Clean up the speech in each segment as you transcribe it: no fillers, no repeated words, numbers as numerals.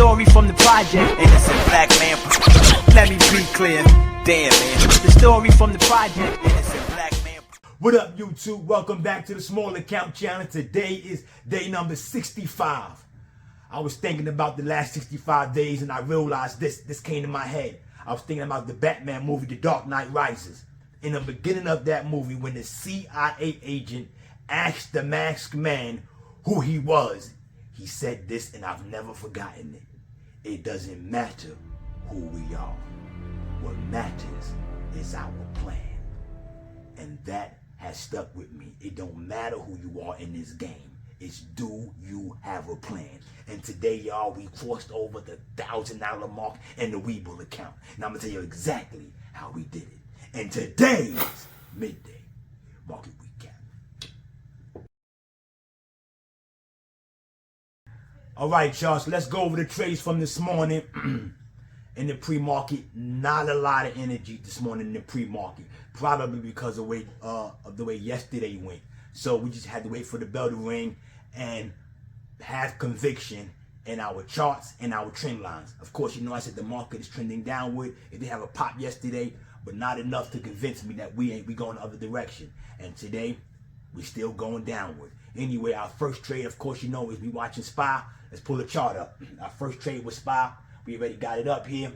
story from the project. Innocent black man. Let me be clear. Damn, man. The story from the project. Innocent black man. What up, YouTube? Welcome back to the Small Account Channel. Today is day number 65. I was thinking about the last 65 days and I realized this came to my head. I was thinking about the Batman movie, The Dark Knight Rises. In the beginning of that movie, when the CIA agent asked the masked man who he was, he said this, and I've never forgotten it. It doesn't matter who we are. What matters is our plan. And that has stuck with me. It don't matter who you are in this game. It's do you have a plan? And today, y'all, we crossed over the $1,000 mark in the Webull account. And I'm going to tell you exactly how we did it. And today's midday market recap. All right, y'all, so let's go over the trades from this morning. In the pre-market, not a lot of energy this morning in the pre-market, probably because of the way yesterday went. So we just had to wait for the bell to ring and have conviction in our charts and our trend lines. Of course, you know I said the market is trending downward. It did have a pop yesterday, but not enough to convince me that we going the other direction. And today, we're still going downward. Anyway, our first trade, of course, you know, is we watching SPY. Let's pull the chart up. Our first trade was SPY. We already got it up here.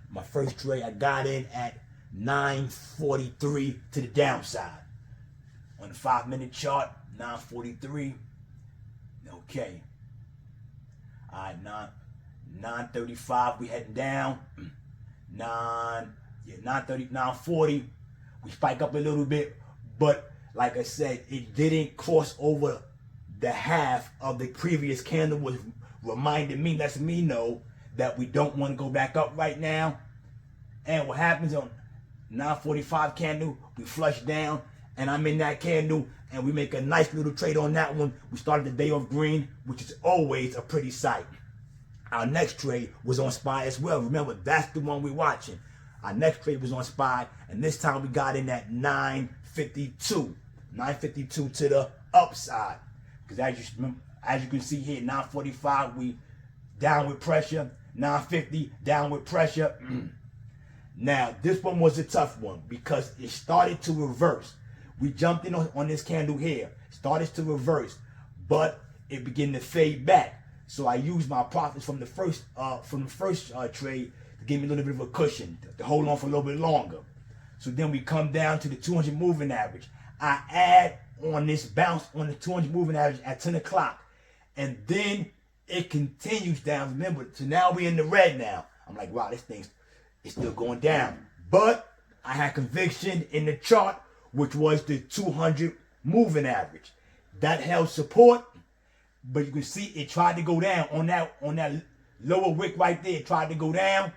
My first trade, I got in at 943 to the downside. On the 5-minute chart, 943. Okay. All right, 935, we heading down. 930, 940. We spike up a little bit, but like I said, it didn't cross over the half of the previous candle, was reminding me, lets me know that we don't want to go back up right now. And what happens on 945 candle, we flush down, and I'm in that candle, and we make a nice little trade on that one. We started the day off green, which is always a pretty sight. Our next trade was on SPY as well. Remember, that's the one we're watching. Our next trade was on SPY, and this time we got in at 952. 952 to the upside. Because as you can see here, 945, we downward pressure. 950, downward pressure. Now, this one was a tough one because it started to reverse. We jumped in on this candle here, started to reverse, but it began to fade back. So I used my profits from the first trade to give me a little bit of a cushion to hold on for a little bit longer. So then we come down to the 200 moving average. I add on this bounce on the 200 moving average at 10 o'clock, and then it continues down. Remember, so now we're in the red now. I'm like, wow, this thing's still going down. But I had conviction in the chart, which was the 200 moving average. That held support, but you can see it tried to go down on that lower wick right there. It tried to go down,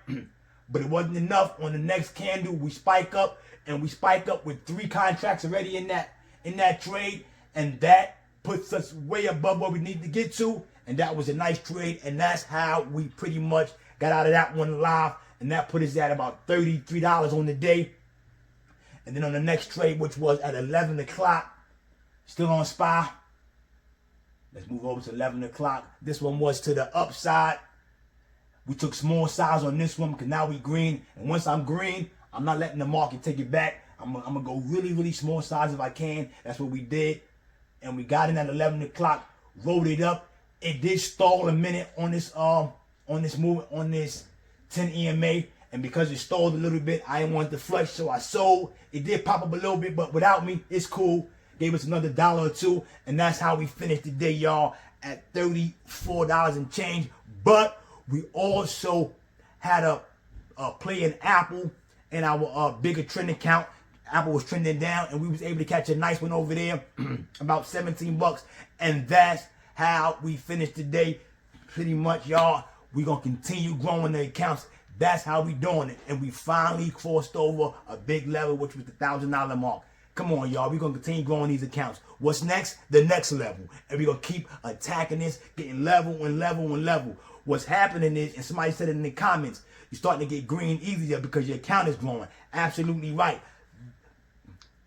but it wasn't enough. On the next candle, we spike up, and we spike up with 3 contracts already in that trade, and that puts us way above where we need to get to. And that was a nice trade, and that's how we pretty much got out of that one live, and that put us at about $33 on the day. And then on the next trade, which was at 11 o'clock, still on SPY. Let's move over to 11 o'clock. This one was to the upside. We took small size on this one because now we green, and once I'm green, I'm not letting the market take it back. I'm gonna go really, really small size if I can. That's what we did, and we got in at 11 o'clock, rolled it up. It did stall a minute on this move on this 10 EMA, and because it stalled a little bit, I didn't want to flush, so I sold. It did pop up a little bit, but without me, it's cool. Gave us another $1 or $2, and that's how we finished the day, y'all, at $34 and change. But we also had a play in Apple in our bigger trend account. Apple was trending down, and we was able to catch a nice one over there, about 17 bucks, and that's how we finished the day. Pretty much, y'all, we're gonna continue growing the accounts. That's how we doing it, and we finally crossed over a big level, which was the $1,000 mark. Come on, y'all, we're gonna continue growing these accounts. What's next? The next level, and we're gonna keep attacking this, getting level and level and level. What's happening is, and somebody said it in the comments, you're starting to get green easier because your account is growing. Absolutely right.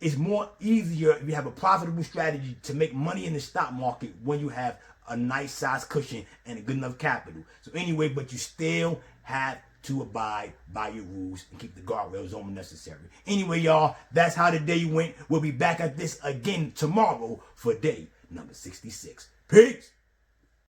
it's more easier if you have a profitable strategy to make money in the stock market when you have a nice size cushion and a good enough capital. So anyway, but you still have to abide by your rules and keep the guardrails on when necessary. Anyway, y'all, that's how the day went. We'll be back at this again tomorrow for day number 66. Peace.